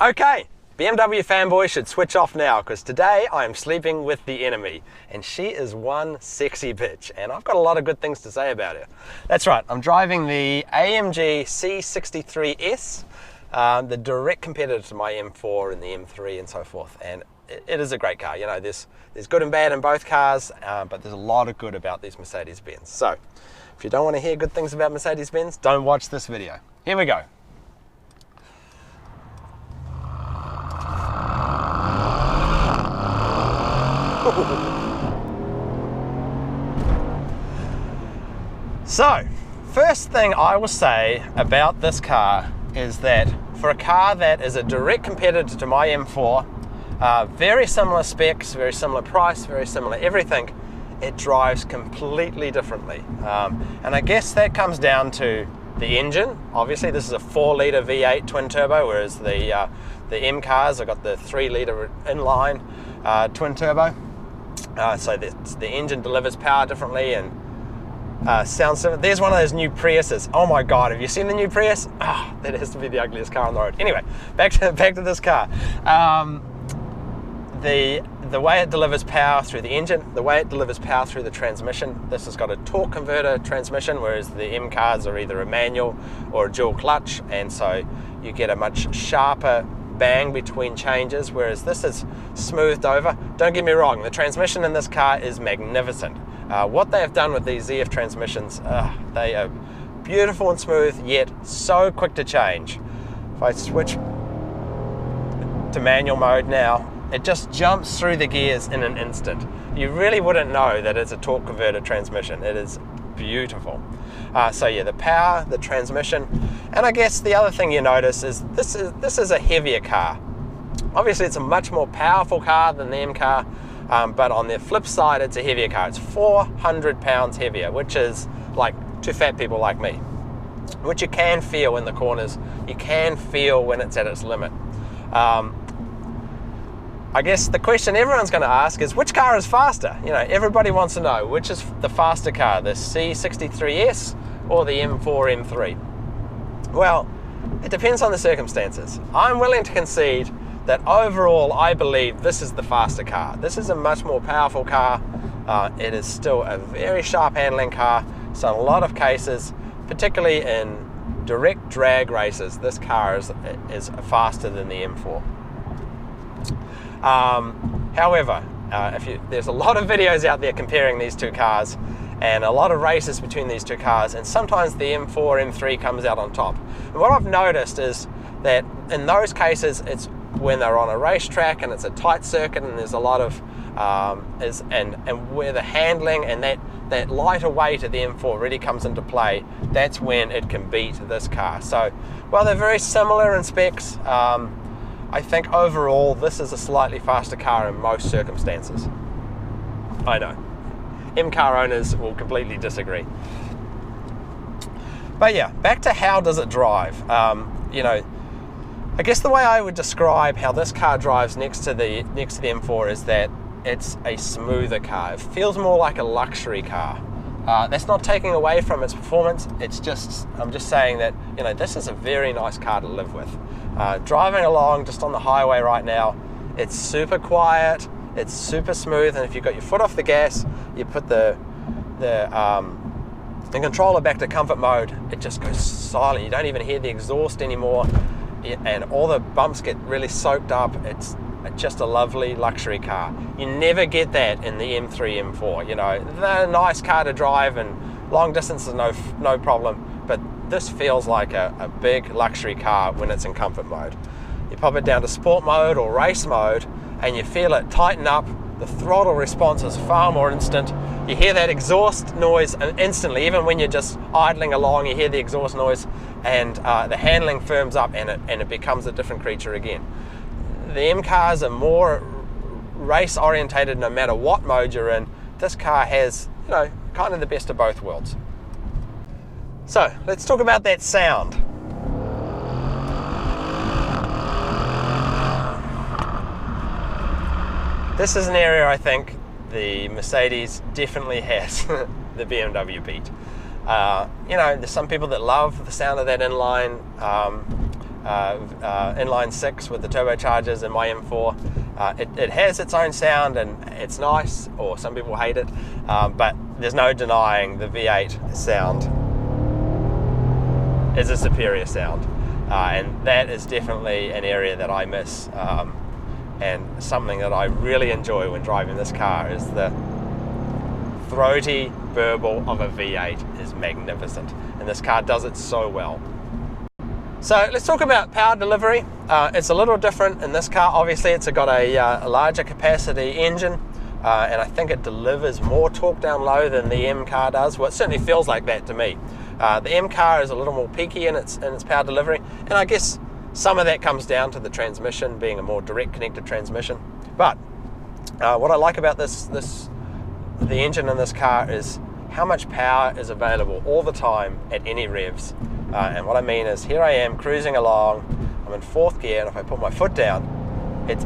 Okay, BMW fanboy should switch off now because today I am sleeping with the enemy and she is one sexy bitch and I've got a lot of good things to say about her. That's right, I'm driving the AMG C63 S, the direct competitor to my M4 and the M3 and so forth, and it is a great car. You know, there's good and bad in both cars, but there's a lot of good about these Mercedes-Benz. So if you don't want to hear good things about Mercedes-Benz, don't watch this video. Here we go. So, first thing I will say about this car is that for a car that is a direct competitor to my M4, very similar specs, very similar price, very similar everything, it drives completely differently. And I guess that comes down to the engine. Obviously this is a 4-litre V8 twin turbo, whereas the M cars have got the 3-litre inline twin turbo. So the engine delivers power differently and sounds different. There's one of those new Priuses. Oh my god, have you seen the new Prius? Oh, that has to be the ugliest car on the road. Anyway, back to this car. The way it delivers power through the engine, the way it delivers power through the transmission. This has got a torque converter transmission, whereas the M cars are either a manual or a dual clutch, and so you get a much sharper bang between changes, whereas this is smoothed over. Don't get me wrong, the transmission in this car is magnificent. What they have done with these ZF transmissions, they are beautiful and smooth, yet so quick to change. If I switch to manual mode now, it just jumps through the gears in an instant. You really wouldn't know that it's a torque converter transmission. It is beautiful. So yeah, the power, the transmission, and I guess the other thing you notice is this is a heavier car. Obviously it's a much more powerful car than the M car, but on the flip side it's a heavier car. It's 400 pounds heavier, which is like two fat people like me, which you can feel in the corners. You can feel when it's at its limit. I guess the question everyone's going to ask is, which car is faster? You know, everybody wants to know which is the faster car, the C63 S or the M4, M3. Well, it depends on the circumstances. I'm willing to concede that overall I believe this is the faster car. This is a much more powerful car. It is still a very sharp handling car. So in a lot of cases, particularly in direct drag races, this car is faster than the M4. However, there's a lot of videos out there comparing these two cars and a lot of races between these two cars, and sometimes the M4, M3 comes out on top. And what I've noticed is that in those cases, it's when they're on a racetrack and it's a tight circuit and there's a lot of and where the handling and that lighter weight of the M4 really comes into play, that's when it can beat this car. So while they're very similar in specs, I think overall this is a slightly faster car in most circumstances. I know. M car owners will completely disagree. But yeah, back to how does it drive. You know, I guess the way I would describe how this car drives next to the M4 is that it's a smoother car. It feels more like a luxury car. That's not taking away from its performance. I'm just saying that, you know, this is a very nice car to live with. Driving along just on the highway right now, it's super quiet, it's super smooth, and if you've got your foot off the gas, you put the controller back to comfort mode, it just goes silent. You don't even hear the exhaust anymore, and all the bumps get really soaked up. It's just a lovely luxury car. You never get that in the M3, M4. You know, they're a nice car to drive and long distance is no problem, but this feels like a big luxury car when it's in comfort mode. You pop it down to sport mode or race mode and you feel it tighten up. The throttle response is far more instant. You hear that exhaust noise instantly. Even when you're just idling along, you hear the exhaust noise, and the handling firms up and it becomes a different creature again. The M cars are more race orientated no matter what mode you're in. This car has, you know, kind of the best of both worlds. So let's talk about that sound. This is an area I think the Mercedes definitely has the BMW beat. You know, there's some people that love the sound of that inline inline 6 with the turbochargers in my M4. It has its own sound and it's nice, or some people hate it, but there's no denying the V8 sound is a superior sound, and that is definitely an area that I miss, and something that I really enjoy when driving this car is the throaty burble of a V8 is magnificent, and this car does it so well. So let's talk about power delivery. It's a little different in this car. Obviously it's got a larger capacity engine, and I think it delivers more torque down low than the M car does. Well, it certainly feels like that to me. The M car is a little more peaky in its power delivery, and I guess some of that comes down to the transmission being a more direct connected transmission. But what I like about the engine in this car is how much power is available all the time at any revs. And what I mean is, here I am cruising along, I'm in 4th gear, and if I put my foot down, it's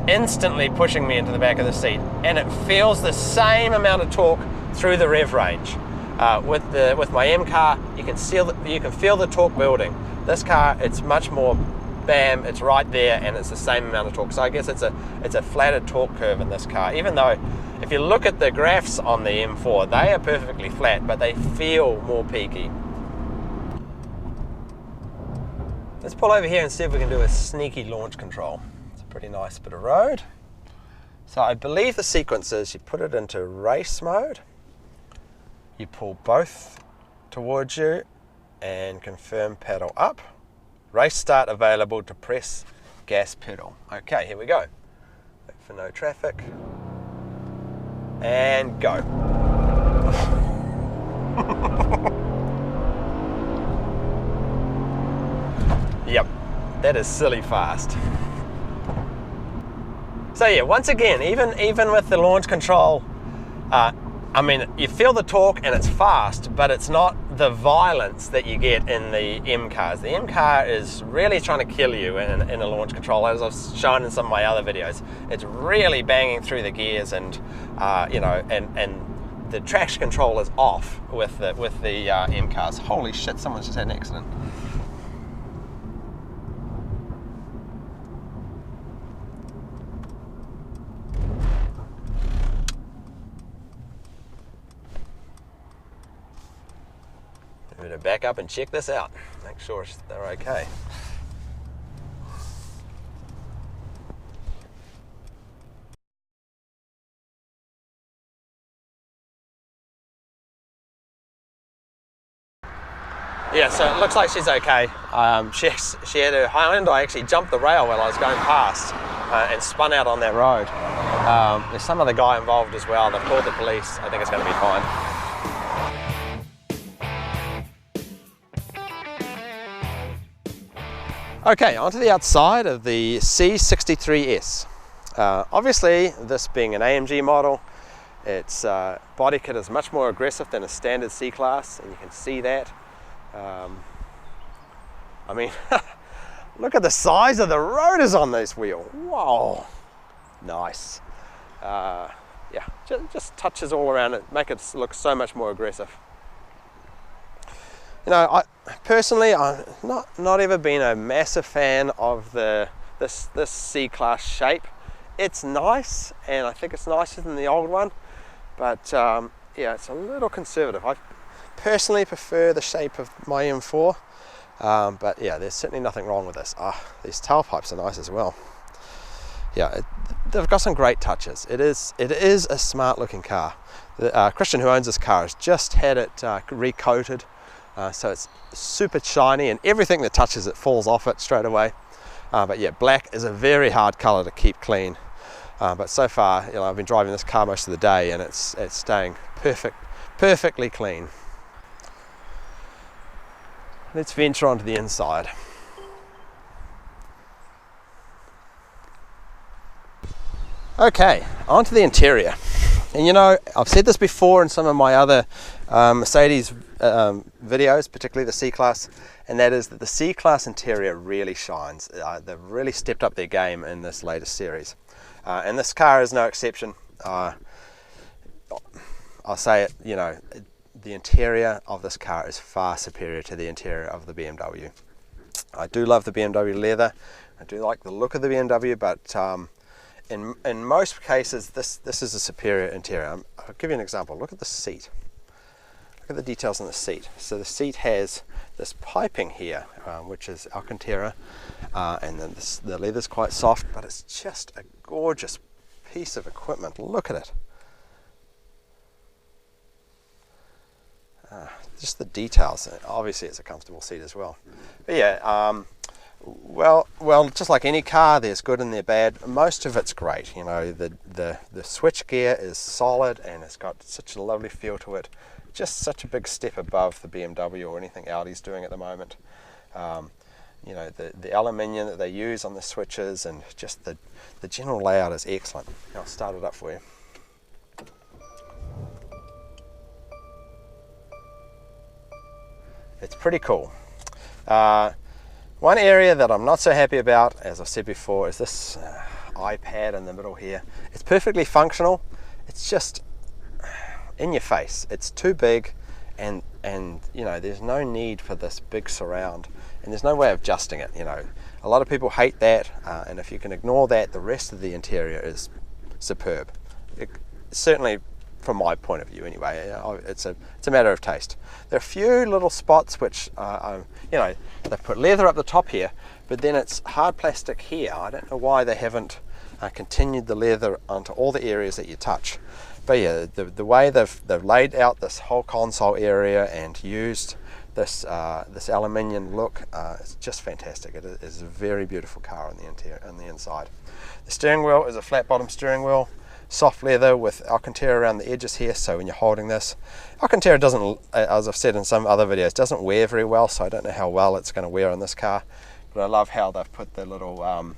instantly pushing me into the back of the seat, and it feels the same amount of torque through the rev range. With my M car, you can feel the torque building. This car, it's much more bam, it's right there, and it's the same amount of torque. So I guess it's a flatter torque curve in this car, even though if you look at the graphs on the M4, they are perfectly flat, but they feel more peaky. Let's pull over here and see if we can do a sneaky launch control. It's a pretty nice bit of road. So I believe the sequence is you put it into race mode, you pull both towards you and confirm pedal up. Race start available to press gas pedal. Okay, here we go. Wait for no traffic. And go. Yep, that is silly fast. So yeah, once again, even with the launch control, I mean, you feel the torque and it's fast, but it's not the violence that you get in the M cars. The M car is really trying to kill you in a launch control, as I've shown in some of my other videos. It's really banging through the gears, and you know, and the traction control is off with the M cars. Holy shit! Someone's just had an accident. I'm going to back up and check this out, make sure they're okay. Yeah, so it looks like she's okay. She had her hind end. I actually jumped the rail while I was going past and spun out on that road. There's some other guy involved as well. They've called the police. I think it's going to be fine. Okay, onto the outside of the C63 S. Obviously, this being an AMG model, its body kit is much more aggressive than a standard C-Class, and you can see that. I mean, look at the size of the rotors on this wheel. Whoa, nice. Yeah, just touches all around it, make it look so much more aggressive. You know, personally, I've not ever been a massive fan of this C-Class shape. It's nice, and I think it's nicer than the old one, but yeah, it's a little conservative. I personally prefer the shape of my M4, but yeah, there's certainly nothing wrong with this. These tailpipes are nice as well. Yeah, they've got some great touches. It is a smart looking car. Christian, who owns this car, has just had it recoated. So it's super shiny, and everything that touches it falls off it straight away. But yeah, black is a very hard color to keep clean. But so far, you know, I've been driving this car most of the day, and it's staying perfectly clean. Let's venture onto the inside. Okay, onto the interior. And you know, I've said this before in some of my other Mercedes videos, particularly the C-Class, and that is that the C-Class interior really shines. They've really stepped up their game in this latest series. And this car is no exception. I'll say it, you know, the interior of this car is far superior to the interior of the BMW. I do love the BMW leather. I do like the look of the BMW, but in most cases, this is a superior interior. I'll give you an example. Look at the seat. Look at the details on the seat. So the seat has this piping here, which is Alcantara, and then the leather's quite soft, but it's just a gorgeous piece of equipment. Look at it. Just the details. Obviously, it's a comfortable seat as well. But yeah, well, just like any car, there's good and there's bad. Most of it's great. You know, the switch gear is solid and it's got such a lovely feel to it. Just such a big step above the BMW or anything Audi's doing at the moment. You know, the aluminium that they use on the switches and just the general layout is excellent. I'll start it up for you. It's pretty cool. One area that I'm not so happy about, as I've said before, is this iPad in the middle here. It's perfectly functional. It's just in your face. It's too big, and you know, there's no need for this big surround, and there's no way of adjusting it. You know, a lot of people hate that, and if you can ignore that, the rest of the interior is superb. Certainly, from my point of view, anyway, it's a matter of taste. There are a few little spots which, you know, they've put leather up the top here, but then it's hard plastic here. I don't know why they haven't continued the leather onto all the areas that you touch. But yeah, the way they've laid out this whole console area and used this this aluminium look, it's just fantastic. It is a very beautiful car on the interior, on the inside. The steering wheel is a flat bottom steering wheel, soft leather with Alcantara around the edges here. So when you're holding this, Alcantara doesn't, as I've said in some other videos, doesn't wear very well. So I don't know how well it's going to wear on this car. But I love how they've put the little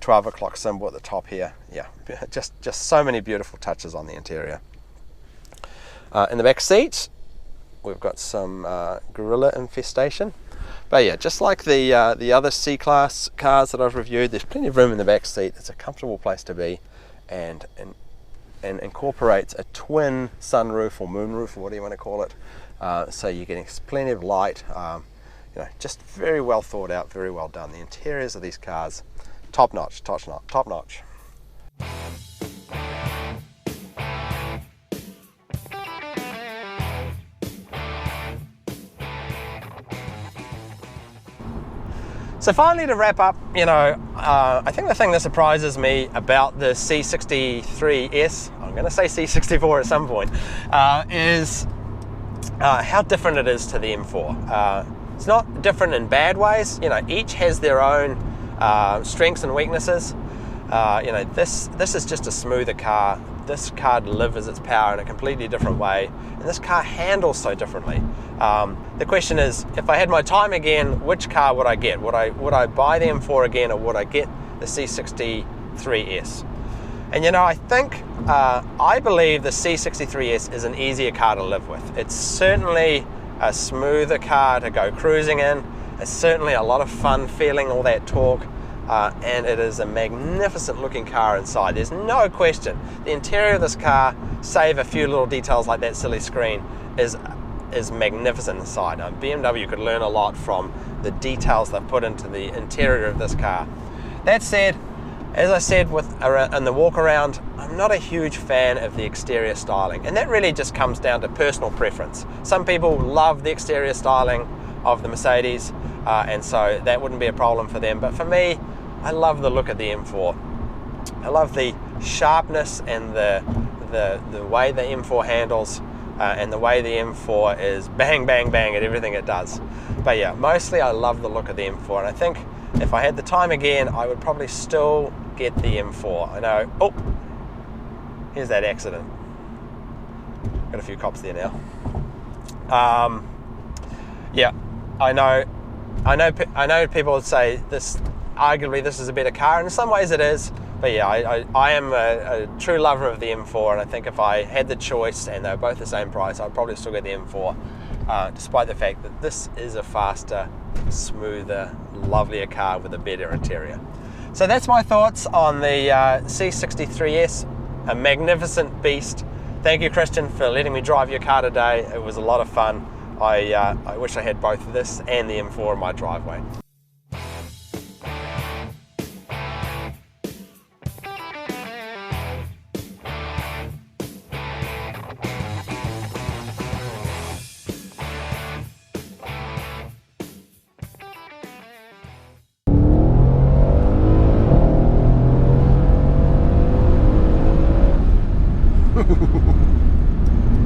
12 o'clock symbol at the top here. Yeah, just so many beautiful touches on the interior. In the back seat, we've got some gorilla infestation. But yeah, just like the other C-Class cars that I've reviewed, there's plenty of room in the back seat. It's a comfortable place to be, and incorporates a twin sunroof or moonroof or whatever you want to call it. So you're getting plenty of light. You know, just very well thought out, very well done. The interiors of these cars, top notch, top notch. So finally, to wrap up, you know, I think the thing that surprises me about the C63 S, I'm going to say C64 at some point, is how different it is to the M4. It's not different in bad ways. You know, each has their own strengths and weaknesses. You know, this is just a smoother car. This car delivers its power in a completely different way, and this car handles so differently. The question is, if I had my time again, which car would I get? Would I buy the M4 again, or would I get the C63 S? And you know, I think, I believe the C63 S is an easier car to live with. It's certainly a smoother car to go cruising in. It's certainly a lot of fun feeling all that torque. And it is a magnificent looking car inside. There's no question. The interior of this car, save a few little details like that silly screen, is magnificent inside. Now, BMW could learn a lot from the details they've put into the interior of this car. That said, as I said in the walk around, I'm not a huge fan of the exterior styling, and that really just comes down to personal preference. Some people love the exterior styling of the Mercedes, and so that wouldn't be a problem for them. But for me, I love the look of the M4. I love the sharpness and the way the M4 handles, and the way the M4 is bang, bang, bang at everything it does. But yeah, mostly I love the look of the M4, and I think if I had the time again, I would probably still get the M4. I know, oh, here's that accident. Got a few cops there now. Yeah, I know people would say this, arguably this is a better car, and in some ways it is, but yeah, I am a true lover of the M4, and I think if I had the choice and they're both the same price, I'd probably still get the M4, despite the fact that this is a faster, smoother, lovelier car with a better interior. So that's my thoughts on the C63S, a magnificent beast. Thank you, Christian, for letting me drive your car today. It was a lot of fun. I wish I had both this and the M4 in my driveway.